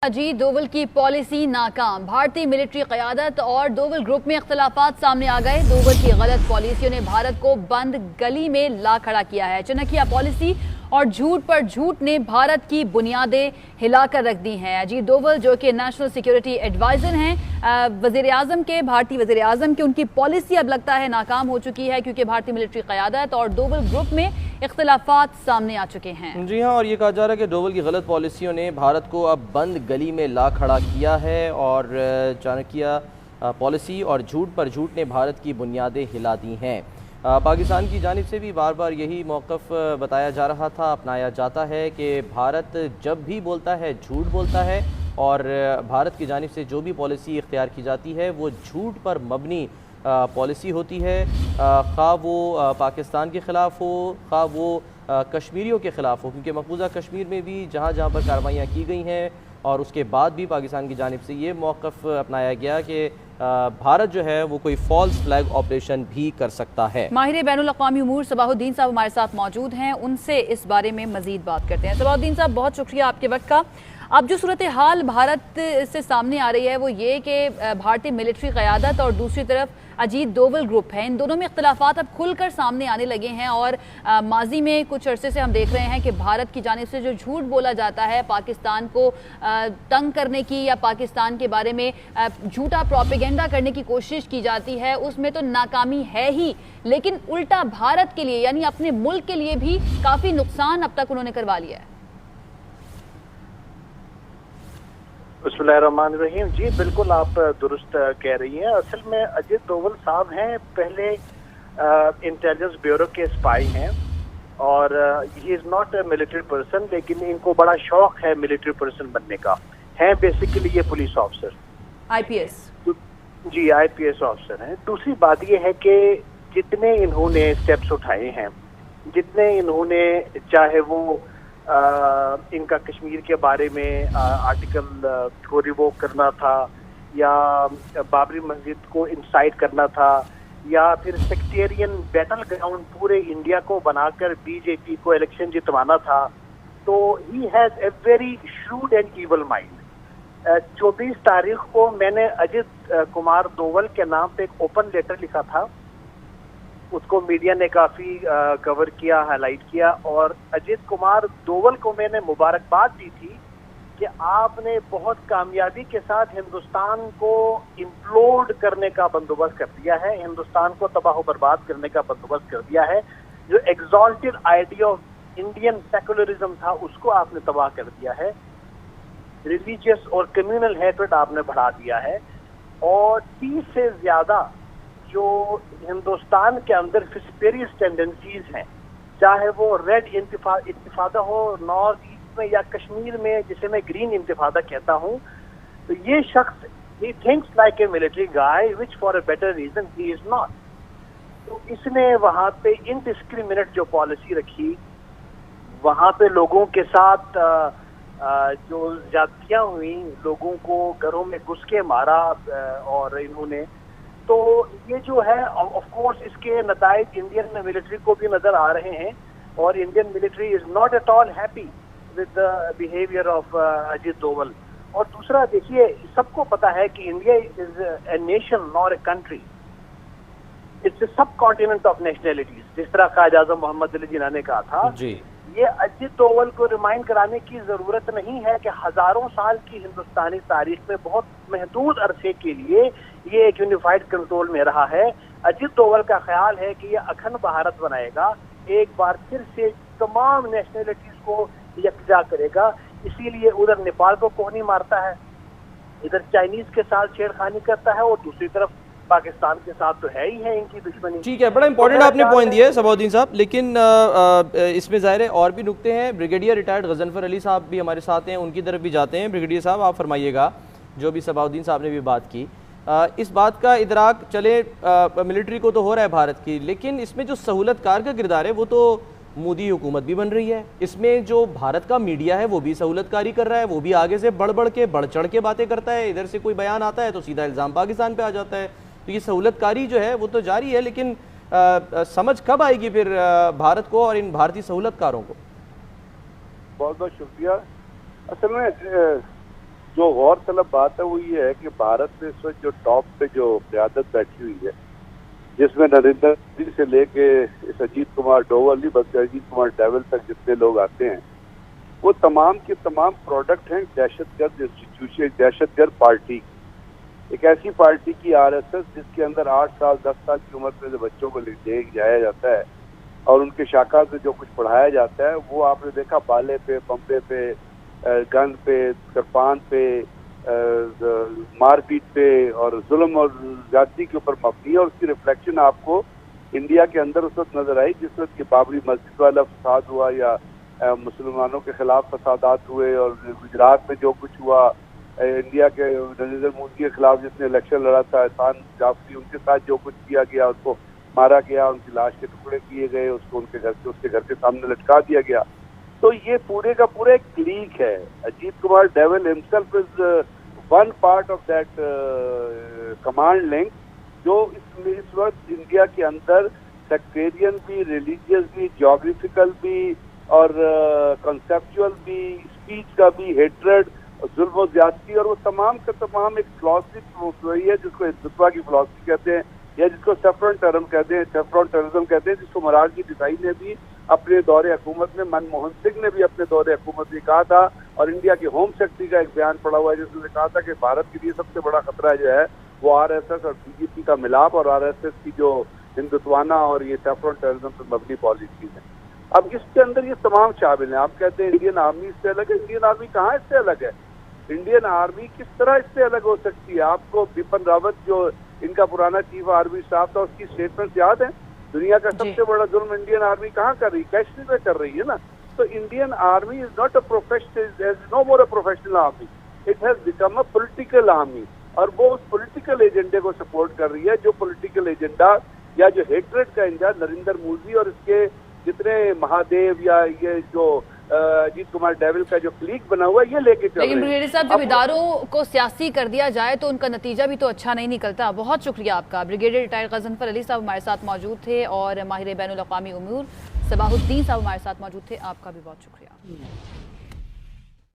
अजीत डोवल की पॉलिसी नाकाम। भारतीय मिलिट्री क़यादत और डोवल ग्रुप में इख्तलाफात सामने आ गए। डोवल की गलत पॉलिसियों ने भारत को बंद गली में ला खड़ा किया है। चनकिया पॉलिसी और झूठ पर झूठ ने भारत की बुनियादें हिलाकर रख दी हैं। अजीत डोवल जो कि नेशनल सिक्योरिटी एडवाइज़र हैं वज़ीर आज़म के, भारतीय वज़ीर आज़म की, उनकी पॉलिसी अब लगता है नाकाम हो चुकी है क्योंकि भारतीय मिलिट्री क़यादत और डोवल ग्रुप में इख्तलाफात सामने आ चुके हैं। जी हाँ, और ये कहा जा रहा है कि डोवल की गलत पॉलिसियों ने भारत को अब बंद गली में ला खड़ा किया है और चाणक्य पॉलिसी और झूठ पर झूठ ने भारत की बुनियादें हिला दी हैं। पाकिस्तान की जानिब से भी बार बार यही मौक़िफ़ बताया जा रहा था, अपनाया जाता है कि भारत जब भी बोलता है झूठ बोलता है और भारत की जानिब से जो भी पॉलिसी इख्तियार की जाती है वो झूठ पर मबनी पॉलिसी होती है, खा वो पाकिस्तान के ख़िलाफ़ हो, खा वो कश्मीरियों के ख़िलाफ़ हो, क्योंकि मकबूजा कश्मीर में भी जहाँ जहाँ पर कार्रवाइयाँ की गई हैं और उसके बाद भी पाकिस्तान की जानिब से ये मौक़िफ़ अपनाया गया कि भारत जो है वो कोई फॉल्स फ्लैग ऑपरेशन भी कर सकता है। माहिर बैनुल-अक़वामी उमूर सबाहुद्दीन साहब हमारे साथ मौजूद हैं, उनसे इस बारे में मज़ीद बात करते हैं। सबाहुद्दीन साहब, बहुत शुक्रिया आपके वक्त का। अब जो सूरत हाल भारत से सामने आ रही है वो ये कि भारतीय मिलिट्री क़यादत और दूसरी तरफ अजीत डोवल ग्रुप है, इन दोनों में इख्तलाफात अब खुलकर सामने आने लगे हैं और माजी में कुछ अरसे से हम देख रहे हैं कि भारत की जानिब से जो झूठ बोला जाता है पाकिस्तान को तंग करने की या पाकिस्तान के बारे में झूठा प्रोपेगेंडा करने की कोशिश की जाती है, उसमें तो नाकामी है ही, लेकिन उल्टा भारत के लिए यानी अपने मुल्क के लिए भी काफ़ी नुकसान अब तक उन्होंने करवा लिया है। बिस्मिल्लाहिर्रहमानिर्रहीम। जी बिल्कुल, आप दुरुस्त कह रही हैं। असल में अजीत डोवल साहब हैं, पहले इंटेलिजेंस ब्यूरो के स्पाई हैं और he is not a military person, लेकिन इनको बड़ा शौक है मिलिट्री पर्सन बनने का। हैं बेसिकली ये पुलिस ऑफिसर, IPS। जी IPS ऑफिसर हैं। दूसरी बात ये है कि जितने इन्होंने स्टेप्स उठाए हैं, जितने इन्होंने, चाहे वो इनका कश्मीर के बारे में आर्टिकल को रिवोक करना था या बाबरी मस्जिद को इंसाइट करना था या फिर सेक्टेरियन बैटल ग्राउंड पूरे इंडिया को बनाकर बीजेपी को इलेक्शन जितवाना था, तो he has a very shrewd and evil mind. 24 तारीख को मैंने अजीत कुमार डोवल के नाम पे एक ओपन लेटर लिखा था, उसको मीडिया ने काफ़ी कवर किया, हाईलाइट किया और अजीत कुमार डोवल को मैंने मुबारकबाद दी थी कि आपने बहुत कामयाबी के साथ हिंदुस्तान को इम्प्लोड करने का बंदोबस्त कर दिया है, हिंदुस्तान को तबाह बर्बाद करने का बंदोबस्त कर दिया है। जो exalted idea of Indian secularism था उसको आपने तबाह कर दिया है, रिलीजियस और कम्युनल हेट्रेड आपने बढ़ा दिया है और 30 से ज़्यादा जो हिंदुस्तान के अंदर फिस्पेरियस टेंडेंसीज हैं, चाहे वो रेड इंतिफादा हो नॉर्थ ईस्ट में या कश्मीर में जिसे मैं ग्रीन इंतिफादा कहता हूँ, तो ये शख्स he thinks like a military guy which for a better reason he is not. तो इसने वहाँ पे इनडिस्क्रिमिनेट जो पॉलिसी रखी, वहाँ पे लोगों के साथ जो ज्यादतियाँ हुई, लोगों को घरों में घुस के मारा और इन्होंने, तो ये जो है ऑफ कोर्स इसके नताइज इंडियन मिलिट्री को भी नजर आ रहे हैं और Indian military is not at all happy with the behaviour of Ajit Doval. और दूसरा देखिए, सबको पता है कि India is a nation not a country, it's a सब कॉन्टिनेंट ऑफ नेशनैलिटीज, जिस तरह कायद आज़म मोहम्मद अली जिन्ना ने कहा था जी। ये अजीत डोवल को रिमाइंड कराने की जरूरत नहीं है कि हजारों साल की हिंदुस्तानी तारीख में बहुत महदूद अरसे के लिए ये एक यूनिफाइड कंट्रोल में रहा है। अजीत डोवल का ख्याल है कि ये अखंड भारत बनाएगा, एक बार फिर से तमाम नेशनैलिटीज को यकजा करेगा, इसीलिए उधर नेपाल को कोहनी मारता है, इधर चाइनीज के साथ छेड़खानी करता है और दूसरी तरफ पाकिस्तान के साथ तो है ही है इनकी दुश्मनी। ठीक है, बड़ा इंपॉर्टेंट आपने पॉइंट दिया है सबाहुद्दीन साहब, लेकिन इसमें ज़ाहिर है और भी नुक्ते हैं। ब्रिगेडियर रिटायर्ड गजनफर अली साहब भी हमारे साथ हैं, उनकी तरफ भी जाते हैं। ब्रिगेडियर साहब, आप फरमाइएगा, जो भी सबाहुद्दीन साहब ने भी बात की, इस बात का इदराक चले मिलिट्री को तो हो रहा है भारत की, लेकिन इसमें जो सहूलतकार का किरदार है वो तो मोदी हुकूमत भी बन रही है। इसमें जो भारत का मीडिया है वो भी सहूलतकारी कर रहा है, वो भी आगे से बढ़ चढ़ के बातें करता है। इधर से कोई बयान आता है तो सीधा इल्ज़ाम पाकिस्तान पे आ जाता है। तो ये सहूलतकारी जो है वो तो जारी है, लेकिन समझ कब आएगी फिर भारत को और इन भारतीय सहूलतकारों को? बहुत बहुत शुक्रिया। असल में जो गौरतलब बात है वो ये है कि भारत में इस वक्त जो टॉप पे जो क़यादत बैठी हुई है, जिसमें नरेंद्र मोदी से लेके इस अजीत कुमार डोवल नहीं बल्कि अजीत कुमार डेविल तक जितने लोग आते हैं, वो तमाम के तमाम प्रोडक्ट हैं दहशतगर्द इंस्टीट्यूशन, दहशतगर्द पार्टी। एक ऐसी पार्टी की आरएसएस जिसके अंदर 8 साल 10 साल की उम्र में जो बच्चों को ले जाया जाता है और उनके शाखा से जो कुछ पढ़ाया जाता है वो आपने देखा बाले पे, बम्बे पे, गन पे, किरपान पे, मारपीट पे और जुल्म और ज्यादती के ऊपर मबनी है। और उसकी रिफ्लेक्शन आपको इंडिया के अंदर उस वक्त नजर आई जिस वक्त की बाबरी मस्जिद वाला फसाद हुआ या मुसलमानों के खिलाफ फसादात हुए, और गुजरात में जो कुछ हुआ, इंडिया के नरेंद्र मोदी के खिलाफ जिसने इलेक्शन लड़ा था एहसान जाफरी, उनके साथ जो कुछ किया गया, उसको मारा गया, उनकी लाश के टुकड़े किए गए, उसको उसके घर के सामने लटका दिया गया। तो ये पूरे का पूरा एक लीक है। Ajit Kumar devil himself is one part of that command link जो इस वक्त इंडिया के अंदर सेक्टेरियन भी, रिलीजियस भी, ज्योग्राफिकल भी और कंसेप्चुअल भी, स्पीच का भी, हेट्रेड, जुल्म और ज्यादती, और वो तमाम का तमाम एक फिलॉसफी है जिसको हिंदुत्व की फिलॉसफी कहते हैं या जिसको सेफ्रॉन टेररिज्म कहते हैं, जिसको मोरारजी देसाई ने भी अपने दौरे हुकूमत में, मनमोहन सिंह ने भी अपने दौरे हुकूमत में कहा था, और इंडिया की होम सेक्रेटरी का एक बयान पड़ा हुआ है जिसने कहा था कि भारत के लिए सबसे बड़ा खतरा जो है वो आरएसएस और बीजेपी का मिलाप और आरएसएस की जो हिंदुत्वाना और ये सेफ्रॉन टेररिज्म पर मबनी पॉलिसीज है। अब इसके अंदर ये तमाम शामिल हैं। आप कहते हैं इंडियन आर्मी इससे अलग है, इंडियन आर्मी कहाँ इससे अलग है? इंडियन आर्मी किस तरह इससे अलग हो सकती है? आपको बिपिन रावत जो इनका पुराना चीफ आर्मी स्टाफ था उसकी स्टेटमेंट याद है? दुनिया का सबसे बड़ा जुल्म इंडियन आर्मी कहाँ कर रही है? कश्मीर में कर रही है ना। तो Indian army is not a professional, no more a professional army, it has become a political army, और वो उस पॉलिटिकल एजेंडे को सपोर्ट कर रही है जो पॉलिटिकल एजेंडा या जो हेट्रेड का एजेंडा नरेंद्र मोदी और इसके जितने महादेव या ये जो अजीत कुमार डेविल का जो क्लीक बना हुआ है ये लेके चल रहे हैं। लेकिन ब्रिगेडियर साहब, जब इदारों को सियासी कर दिया जाए तो उनका नतीजा भी तो अच्छा नहीं निकलता। बहुत शुक्रिया आपका। ब्रिगेडियर रिटायर्ड गजनफर अली साहब हमारे साथ मौजूद थे और माहिर बैनुल अक़वामी उमूर सबाहुद्दीन साहब हमारे साथ मौजूद थे। आपका भी बहुत शुक्रिया।